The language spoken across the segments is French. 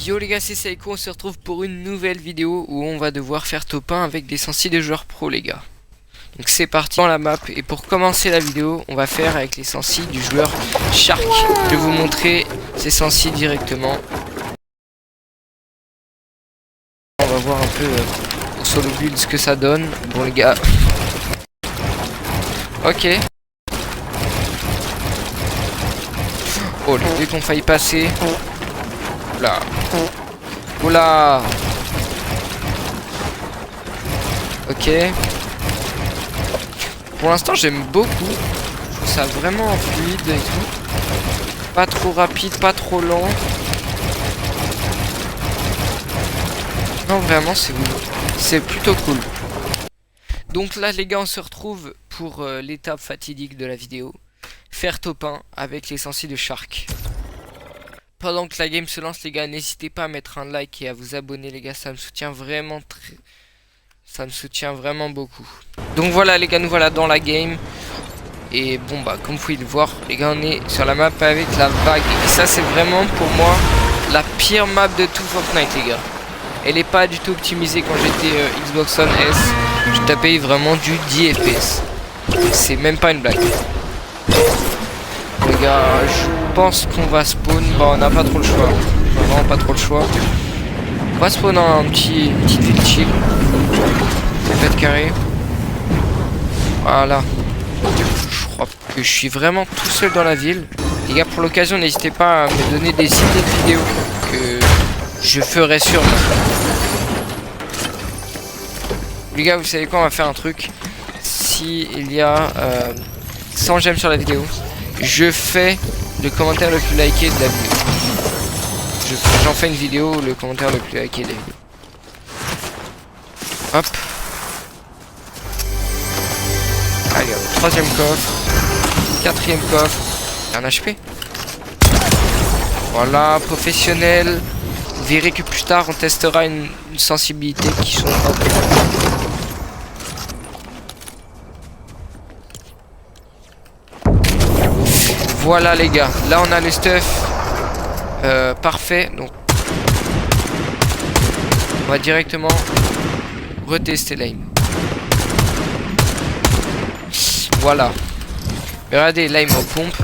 Yo les gars, c'est Seiko, on se retrouve pour une nouvelle vidéo où on va devoir faire top 1 avec des sensis de joueurs pro les gars. Donc c'est parti dans la map et pour commencer la vidéo, on va faire avec les sensis du joueur Shark. Je vais vous montrer ces sensis directement. On va voir un peu au solo build ce que ça donne. Bon les gars. Ok. Oh, dès qu'on faillit passer. Là. Oula. Ok. Pour l'instant j'aime beaucoup. Je trouve ça vraiment fluide et tout. Pas trop rapide, pas trop lent. Non vraiment c'est plutôt cool. Donc là les gars on se retrouve pour l'étape fatidique de la vidéo. Faire top 1 avec les sensis de Shark. Pendant que la game se lance les gars, n'hésitez pas à mettre un like et à vous abonner les gars, ça me soutient vraiment beaucoup. Donc voilà les gars, nous voilà dans la game. Et bon bah comme vous pouvez le voir les gars, on est sur la map avec la vague. Et ça c'est vraiment pour moi la pire map de tout Fortnite les gars. Elle est pas du tout optimisée. Quand j'étais Xbox One S, je tapais vraiment du 10 FPS. C'est même pas une blague. Les gars, je pense qu'on va spawn. Bon, on n'a pas trop le choix. On n'a vraiment pas trop le choix. On va spawn dans une petite ville chill. 7 mètres carrés. Voilà. Je crois que je suis vraiment tout seul dans la ville. Les gars, pour l'occasion, n'hésitez pas à me donner des idées de vidéos que je ferai sûrement. Les gars, vous savez quoi, on va faire un truc. Si il y a 100 j'aime sur la vidéo, je fais le commentaire le plus liké de la vidéo. J'en fais une vidéo, le commentaire le plus liké de la vidéo. Hop. Allez, hop, troisième coffre. Quatrième coffre. Un HP. Voilà, professionnel. Vous verrez que plus tard, on testera une sensibilité qui sont un peu... Voilà les gars, là on a le stuff parfait, donc on va directement retester l'aim. Voilà. Regardez l'aim en pompe.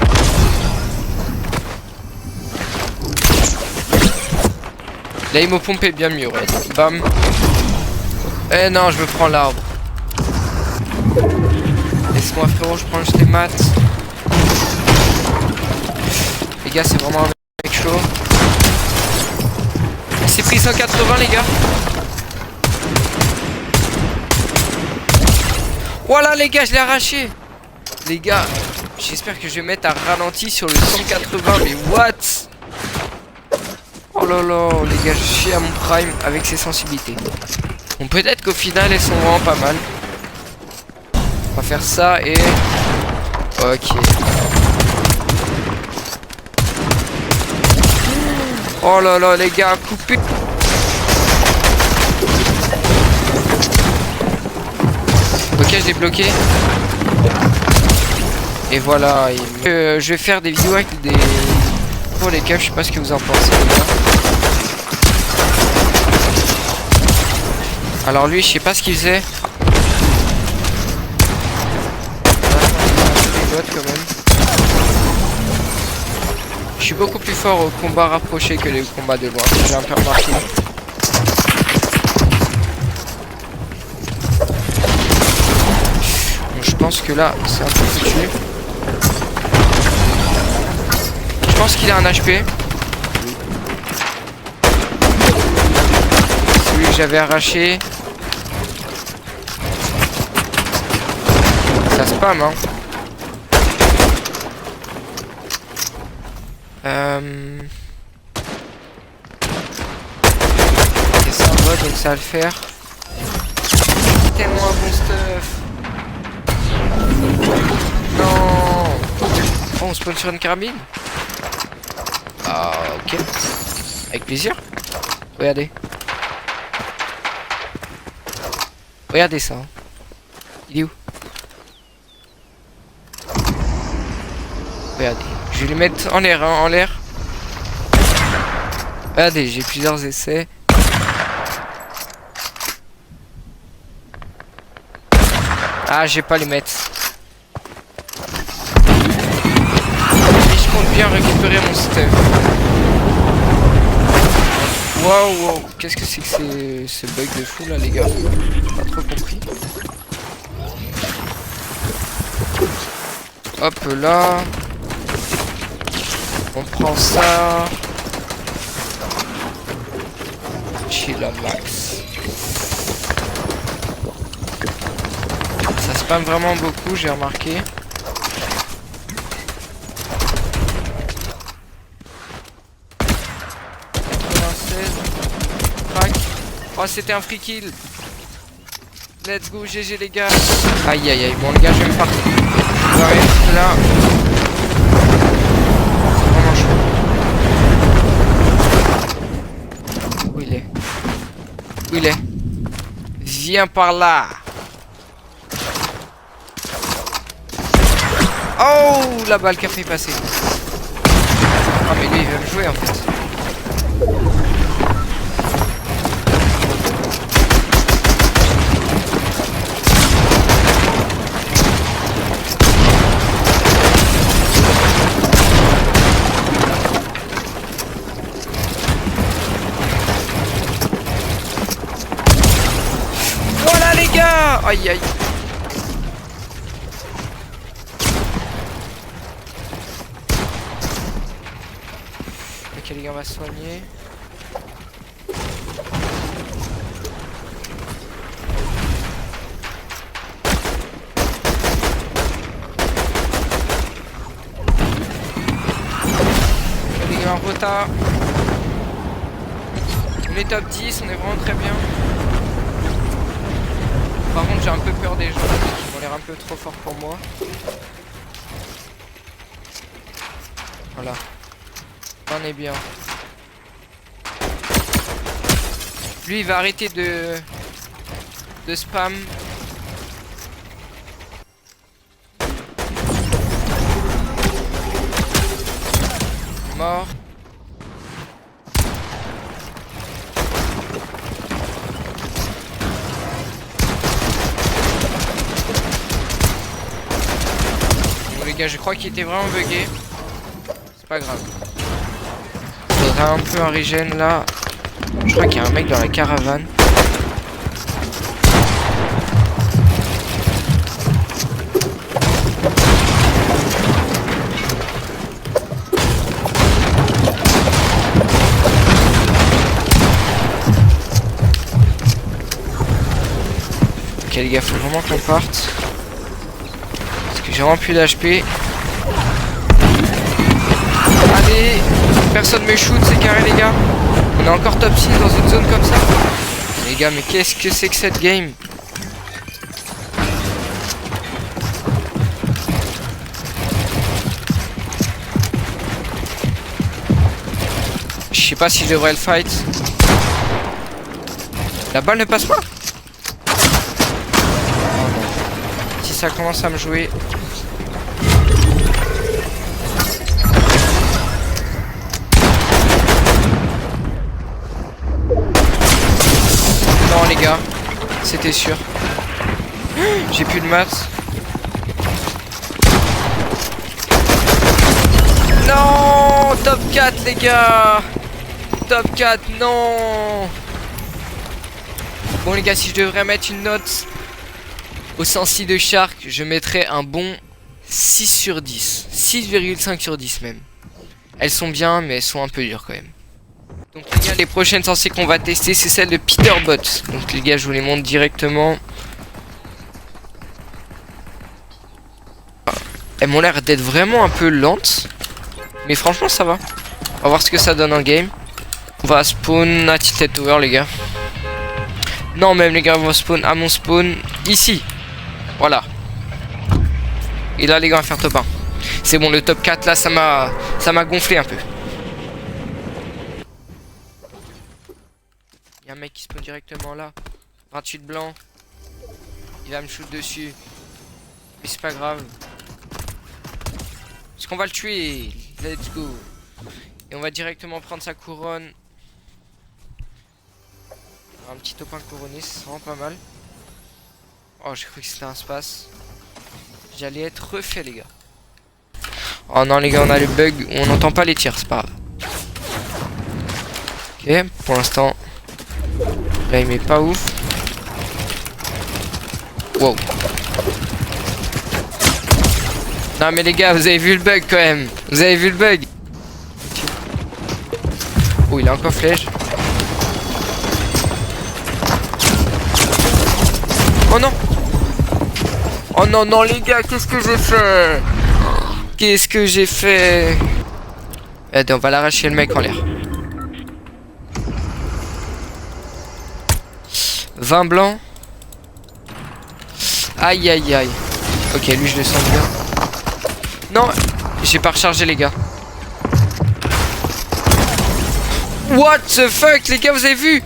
L'aim aux pompes est bien mieux, ouais. Bam. Eh non, je me prends l'arbre. Laisse-moi frérot, je prends juste les maths. Les gars, c'est vraiment un mec chaud. Il s'est pris 180 les gars. Voilà les gars, je l'ai arraché. Les gars, j'espère que je vais mettre un ralenti sur le 180. Mais what? Oh là là, les gars, je suis à mon prime avec ces sensibilités. Bon, peut-être qu'au final, elles sont vraiment pas mal. On va faire ça et... Ok. Oh là là, les gars, coupé. Ok, je l'ai bloqué. Et voilà. Je vais faire des vidéos avec des... Pour les keufs, je sais pas ce que vous en pensez, les gars. Alors lui, je sais pas ce qu'il faisait. Quand même. Je suis beaucoup plus fort au combat rapproché que les combats de loin. J'ai un peu remarqué. Bon, je pense que là, c'est un peu foutu. Je pense qu'il a un HP. Celui que j'avais arraché. Ça spam, hein. C'est ça, ouais, donc ça va le faire. Tellement un bon stuff. Non. Oh, on spawn sur une carabine. Ah, ok. Avec plaisir. Regardez. Regardez ça. Hein. Il est où? Regardez. Je vais le mettre en l'air, hein, en l'air. Regardez, j'ai plusieurs essais. Ah, j'ai pas les mettre. Et je compte bien récupérer mon stuff. Waouh, wow. Qu'est-ce que c'est que ce bug de fou là, les gars? Pas trop compris. Hop là. On prend ça. Chill à max. Ça spam vraiment beaucoup, j'ai remarqué. Oh, c'était un free kill. Let's go, GG les gars. Aïe aïe aïe, bon les gars, je vais me partir. Je vais arriver là. C'est vraiment chaud. Où il est? Où il est? Viens par là. Oh, la balle qui a fait passer. Ah mais lui il veut me jouer en fait. Voilà les gars. Aïe aïe. Ok les gars, on va se soigner. Les gars, en retard. On est top 10, on est vraiment très bien. Par contre j'ai un peu peur des gens qui ont l'air un peu trop forts pour moi. Voilà. On est bien. Lui il va arrêter de spam. Mort. Bon les gars, je crois qu'il était vraiment bugué. C'est pas grave. Faudrait un peu un regen là. Je crois qu'il y a un mec dans la caravane. Ok les gars, faut vraiment qu'on parte. Parce que j'ai vraiment plus d'HP. Allez, personne me shoot, c'est carré les gars. On est encore top 6 dans une zone comme ça. Les gars, mais qu'est-ce que c'est que cette game? Je sais pas si je devrais le fight. La balle ne passe pas. Si ça commence à me jouer. Non les gars, c'était sûr. J'ai plus de maths. Non, top 4 les gars. Top 4, non. Bon les gars, si je devrais mettre une note au sensi de Shark, je mettrais un bon 6 sur 10. 6,5 sur 10 même. Elles sont bien, mais elles sont un peu dures quand même. Donc les gars, les prochaines sensies qu'on va tester, c'est celle de Peterbot. Donc les gars, je vous les montre directement. Elles m'ont l'air d'être vraiment un peu lentes. Mais franchement, ça va. On va voir ce que ça donne en game. On va spawn à Tilted Tower, les gars. Non, même les gars, on va spawn à mon spawn ici. Voilà. Et là, les gars, on va faire top 1. C'est bon, le top 4, là, ça m'a gonflé un peu. Il y a un mec qui spawn directement là. 28 blanc. Il va me shoot dessus. Mais c'est pas grave. Parce qu'on va le tuer. Let's go. Et on va directement prendre sa couronne. Un petit topin couronné, c'est vraiment pas mal. Oh, j'ai cru que c'était un space. J'allais être refait, les gars. Oh non, les gars, on a le bug où on n'entend pas les tirs, c'est pas grave. Ok, pour l'instant, là il met pas ouf. Wow. Non mais les gars, vous avez vu le bug quand même. Vous avez vu le bug. Oh, il a encore flèche. Oh non. Oh non, non les gars, qu'est-ce que j'ai fait? Qu'est-ce que j'ai fait? Allez, on va l'arracher le mec en l'air. 20 blancs. Aïe aïe aïe. Ok, lui je le sens bien. Non, j'ai pas rechargé les gars. What the fuck les gars, vous avez vu?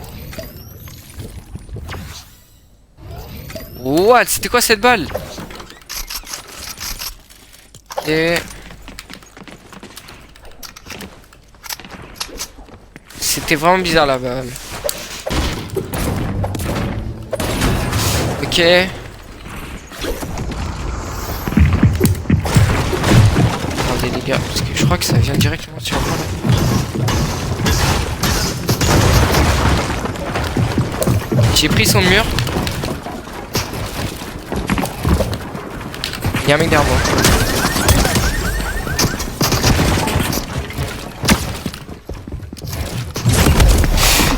What? C'était quoi cette balle? Et... c'était vraiment bizarre la balle. Ok. Attendez les gars, parce que je crois que ça vient directement sur moi là. J'ai pris son mur. Il y a un mec derrière moi.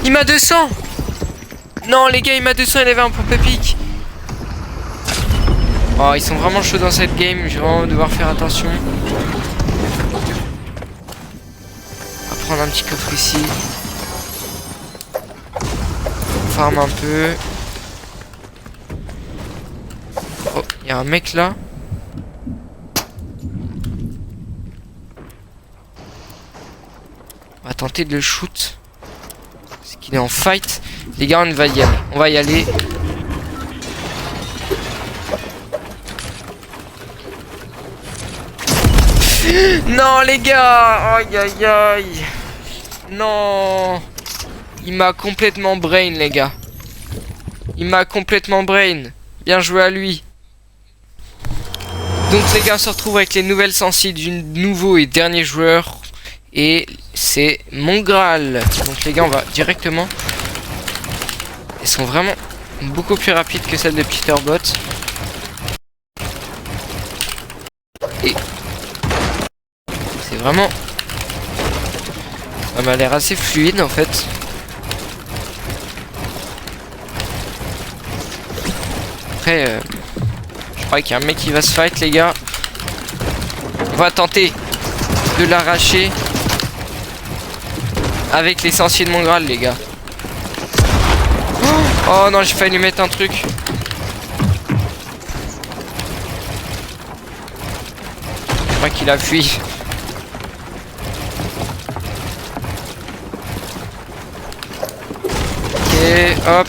Il m'a 200. Non les gars, il m'a 200, il avait un pompe pique. Oh, ils sont vraiment chauds dans cette game, je vais vraiment devoir faire attention. On va prendre un petit coffre ici. On farm un peu. Oh, il y a un mec là. On va tenter de le shoot. Parce qu'il est en fight. Les gars, on va y aller. On va y aller. Non les gars. Aïe aïe aïe. Non. Il m'a complètement brain les gars. Il m'a complètement brain. Bien joué à lui. Donc les gars, on se retrouve avec les nouvelles sensi du nouveau et dernier joueur. Et c'est mon Graal. Donc les gars, on va directement. Elles sont vraiment beaucoup plus rapides que celles de Peterbot. Et c'est vraiment... ça m'a l'air assez fluide en fait. Après, je crois qu'il y a un mec qui va se fight les gars. On va tenter de l'arracher avec l'essentiel de mon Graal les gars. Oh non, j'ai failli lui mettre un truc. Je crois qu'il a fui. Ok, hop.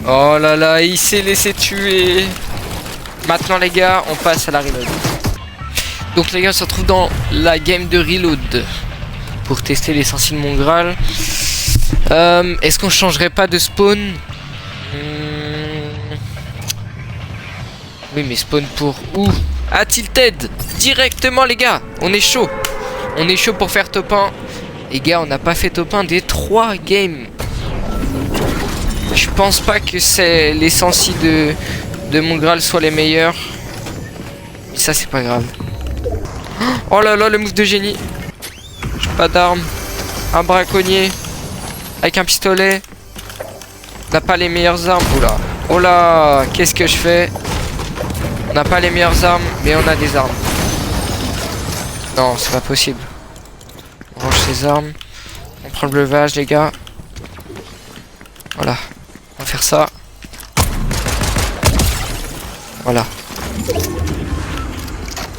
Oh là là, il s'est laissé tuer. Maintenant les gars, on passe à la reload. Donc les gars, on se retrouve dans la game de reload pour tester l'essentiel de mon Graal. Est-ce qu'on changerait pas de spawn? Oui mais spawn pour où? Ah, Tilted. Directement les gars, on est chaud. On est chaud pour faire top 1. Les gars, on n'a pas fait top 1 des 3 games. Je pense pas que c'est les sensi de mon Graal soient les meilleurs. Mais ça c'est pas grave. Oh là là, le move de génie. J'ai pas d'armes. Un braconnier avec un pistolet. On n'a pas les meilleures armes. Oula. Oh là, qu'est-ce que je fais? On n'a pas les meilleures armes, mais on a des armes. Non, c'est pas possible. On range ses armes. On prend le breuvage, les gars. Voilà. On va faire ça. Voilà.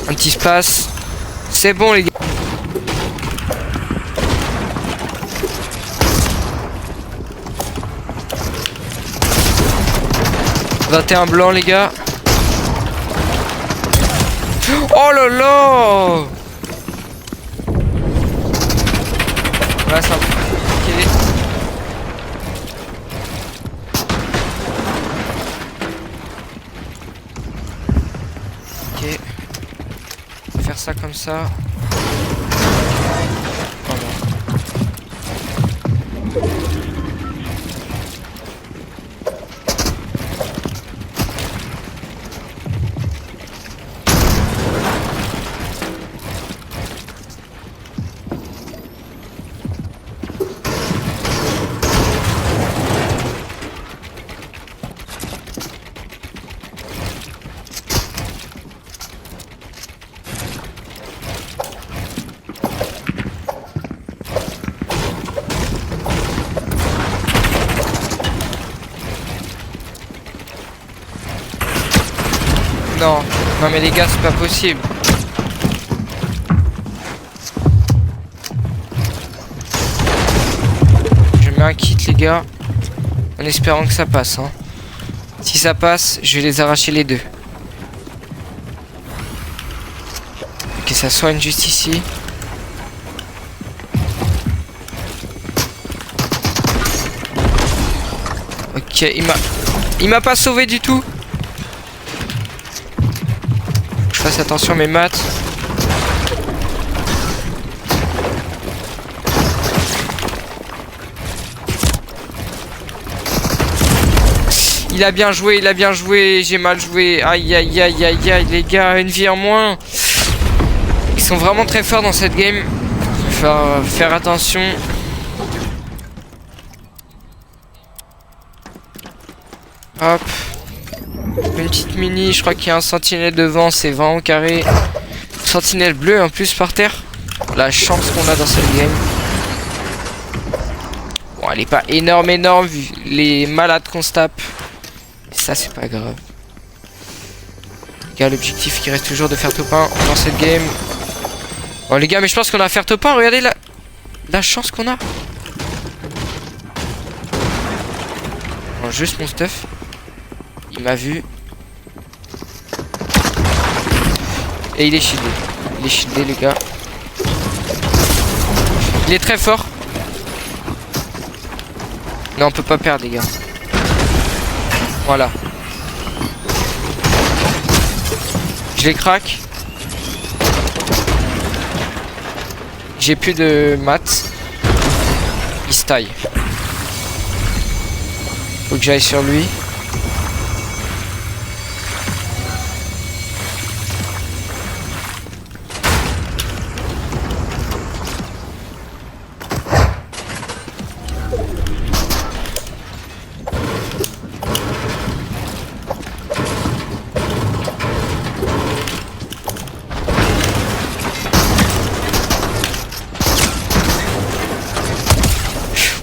Un petit space. C'est bon, les gars. « 21 blancs les gars. » Oh là là. Là, ça. Ok. Ok. On va faire ça comme ça. Voilà. Non, non mais les gars, c'est pas possible. Je mets un kit les gars, en espérant que ça passe. Hein. Si ça passe, je vais les arracher les deux. Ok, ça soigne juste ici. Ok, il m'a pas sauvé du tout. Je fasse attention à mes maths. Il a bien joué, j'ai mal joué. Aïe aïe aïe aïe aïe les gars, une vie en moins. Ils sont vraiment très forts dans cette game. Il faut faire attention. Hop. Une petite mini, je crois qu'il y a un sentinelle devant, c'est 20 au carré. Sentinelle bleu en plus par terre. La chance qu'on a dans cette game. Bon, elle est pas énorme vu les malades qu'on se tape. Ça c'est pas grave. Les gars, l'objectif qui reste toujours de faire top 1 dans cette game. Bon les gars, mais je pense qu'on va faire top 1. Regardez la chance qu'on a. Bon, juste mon stuff. Il m'a vu. Et il est shieldé. Il est shieldé les gars. Il est très fort. Non, on peut pas perdre les gars. Voilà. Je les craque. J'ai plus de maths. Il se taille. Faut que j'aille sur lui.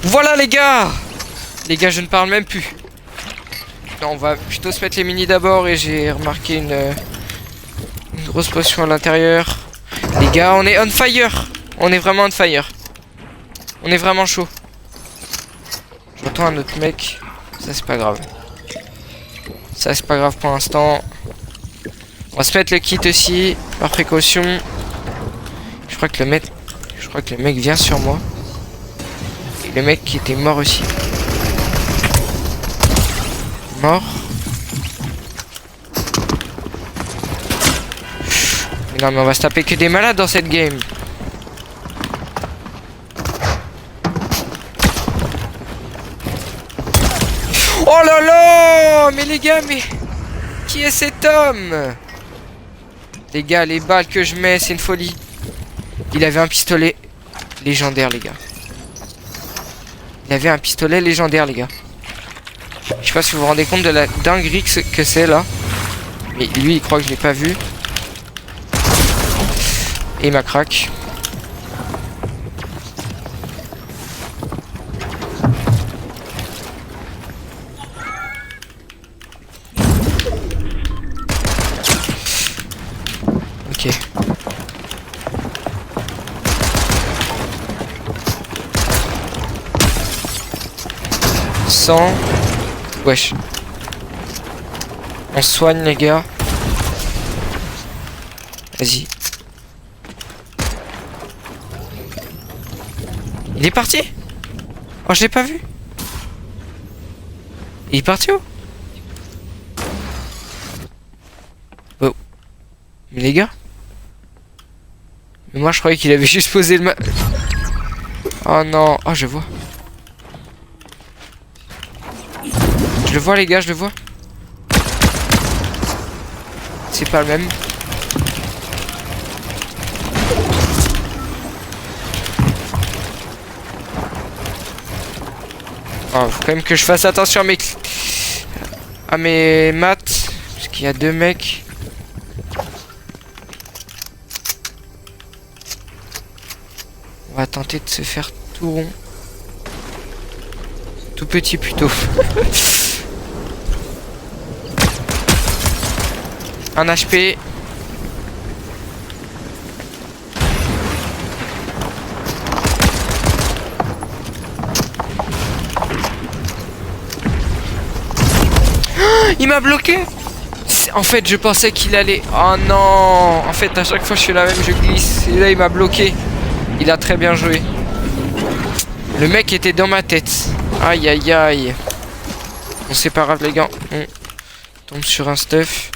Voilà les gars! Les gars, je ne parle même plus. Non, on va plutôt se mettre les minis d'abord et j'ai remarqué une grosse potion à l'intérieur. Les gars, on est on fire! On est vraiment on fire. On est vraiment chaud. J'entends un autre mec. Ça c'est pas grave. Ça c'est pas grave pour l'instant. On va se mettre le kit aussi, par précaution. Je crois que le mec vient sur moi. Et le mec qui était mort aussi. Mort. Mais non mais on va se taper que des malades dans cette game. Oh là là! Mais les gars, mais... Qui est cet homme? Les gars, les balles que je mets, c'est une folie. Il avait un pistolet légendaire, les gars. Il avait un pistolet légendaire, les gars. Je sais pas si vous vous rendez compte de la dinguerie que c'est, là. Mais lui, il croit que je l'ai pas vu. Et il m'a crack. Ok. Wesh. On soigne les gars. Vas-y. Il est parti? Oh, je l'ai pas vu. Il est parti où? Oh. Mais les gars? Mais moi je croyais qu'il avait juste posé le Oh non. Oh, je vois. Je le vois les gars, je le vois. C'est pas le même. Oh, faut quand même que je fasse attention à mes maths. Parce qu'il y a deux mecs. On va tenter de se faire tout rond. Tout petit plutôt. Un HP. Il m'a bloqué. En fait je pensais qu'il allait. Oh non. En fait à chaque fois je fais la même, je glisse. Et là il m'a bloqué. Il a très bien joué. Le mec était dans ma tête. Aïe aïe aïe. Bon c'est pas grave les gars. On tombe sur un stuff.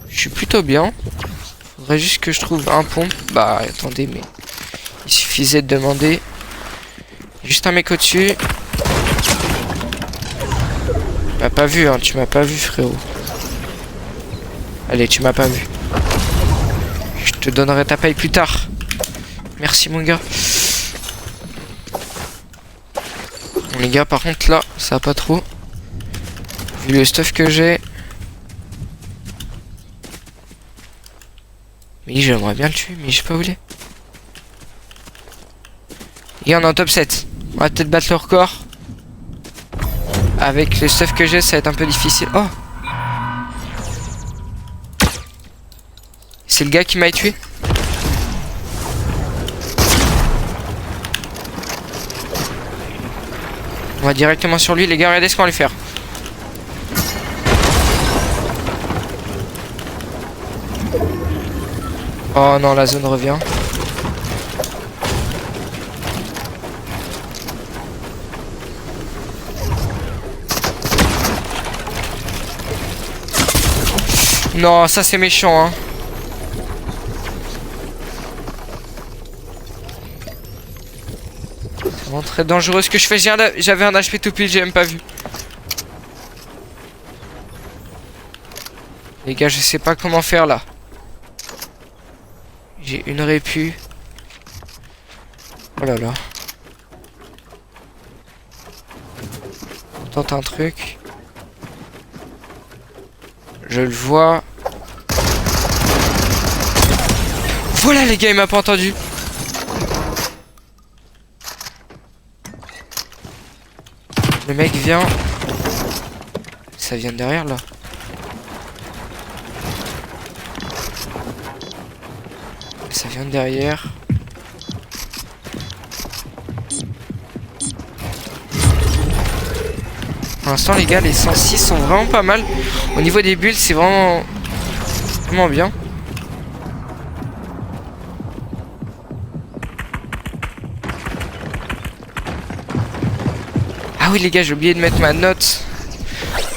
Je suis plutôt bien. Faudrait juste que je trouve un pompe. Bah attendez mais. Il suffisait de demander. Juste un mec au-dessus. Tu m'as pas vu, hein, tu m'as pas vu, frérot. Allez, tu m'as pas vu. Je te donnerai ta paye plus tard. Merci, mon gars. Bon, les gars, par contre, là, ça va pas trop. Vu le stuff que j'ai. Mais j'aimerais bien le tuer, mais je sais pas où il est. Et on est en top 7. On va peut-être battre le record. Avec le stuff que j'ai, ça va être un peu difficile. Oh! C'est le gars qui m'a tué. On va directement sur lui, les gars, regardez ce qu'on va lui faire. Oh non, la zone revient. Non, ça c'est méchant, hein. C'est vraiment très dangereux ce que je fais. J'avais un HP tout pile, j'ai même pas vu. Les gars, je sais pas comment faire là. J'ai une répu. Oh là là. On tente un truc. Je le vois. Voilà les gars, il m'a pas entendu. Le mec vient. Ça vient de derrière là. Ça vient de derrière. Pour l'instant les gars, les 106 sont vraiment pas mal. Au niveau des bulles, c'est vraiment bien. Ah oui les gars, j'ai oublié de mettre ma note.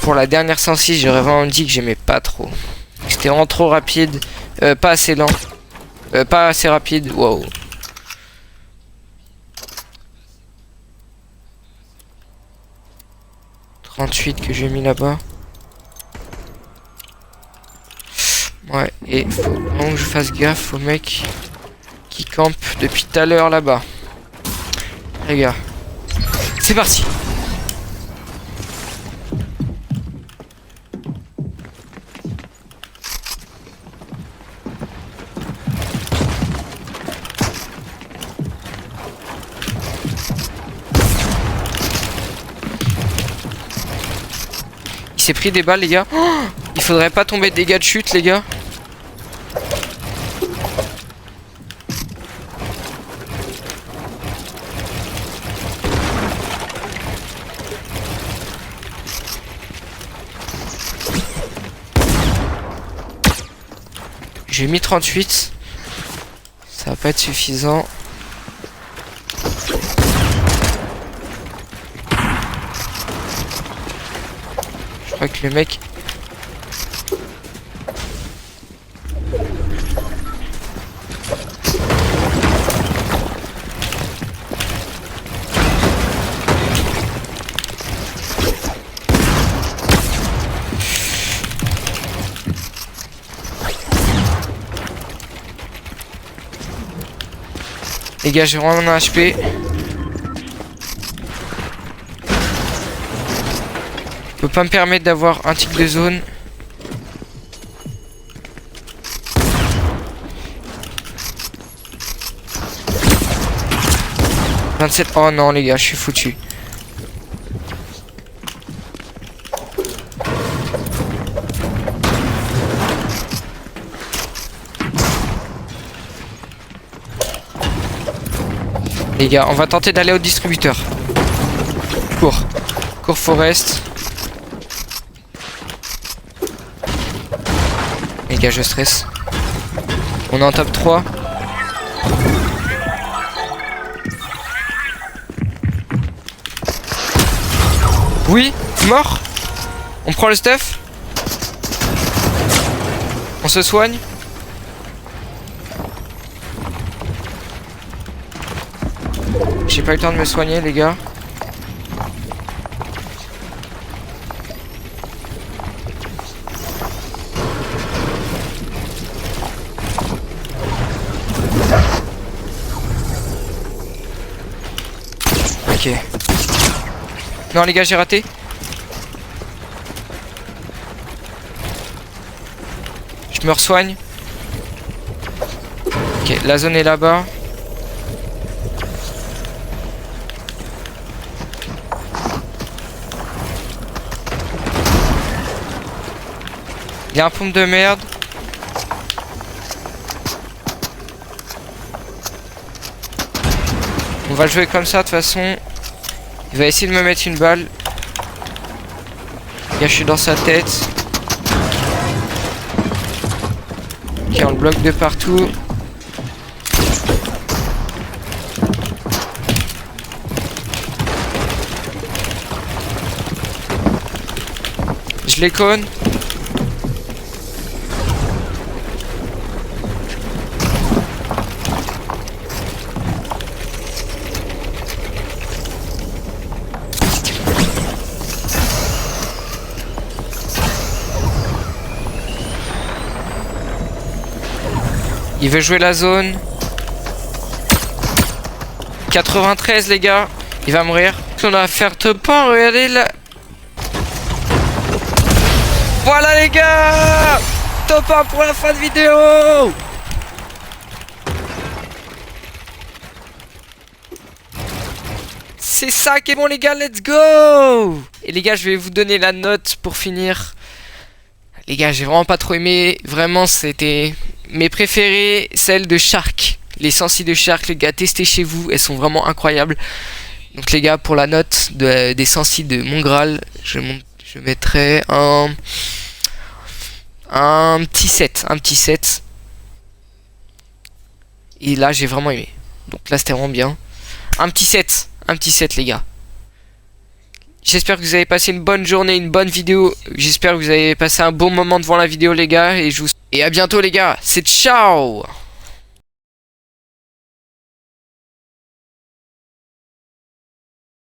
Pour la dernière 106, j'aurais vraiment dit que j'aimais pas trop. C'était vraiment trop rapide. Pas assez lent. Pas assez rapide. Wow. Que j'ai mis là-bas. Ouais, et faut vraiment que je fasse gaffe au mec qui campe depuis tout à l'heure là-bas. Les gars, c'est parti. Il s'est pris des balles les gars. Oh, il faudrait pas tomber de dégâts de chute les gars. J'ai mis 38. Ça va pas être suffisant. Je crois que le mec... Les gars, j'ai vraiment un HP. Je peux pas me permettre d'avoir un tic de zone. « 27... » Oh non les gars, je suis foutu. Les gars, on va tenter d'aller au distributeur. Cours. Cours Forest. Les gars, je stresse. On est en top 3. Oui, mort. On prend le stuff. On se soigne. J'ai pas eu le temps de me soigner les gars. Ok. Non les gars, j'ai raté. Je me resoigne. Ok, la zone est là-bas. Il y a un pompe de merde. On va jouer comme ça de toute façon. Il va essayer de me mettre une balle. Là, je suis dans sa tête. Ok, on le bloque de partout. Je les conne. Il veut jouer la zone. 93 les gars. Il va mourir. On a faire top pas. Regardez là. Voilà les gars. Top 1 pour la fin de vidéo. C'est ça qui est bon les gars. Let's go. Et les gars, je vais vous donner la note pour finir. Les gars, j'ai vraiment pas trop aimé. Vraiment, c'était mes préférées, celles de Shark. Les sensi de Shark, les gars, testez chez vous. Elles sont vraiment incroyables. Donc les gars, pour la note des sensi de Mon Graal, je mettrai un petit 7. Un petit 7. Et là, j'ai vraiment aimé. Donc là, c'était vraiment bien. Un petit 7. Un petit 7, les gars. J'espère que vous avez passé une bonne journée, une bonne vidéo. J'espère que vous avez passé un bon moment devant la vidéo les gars. Et à bientôt les gars. C'est ciao.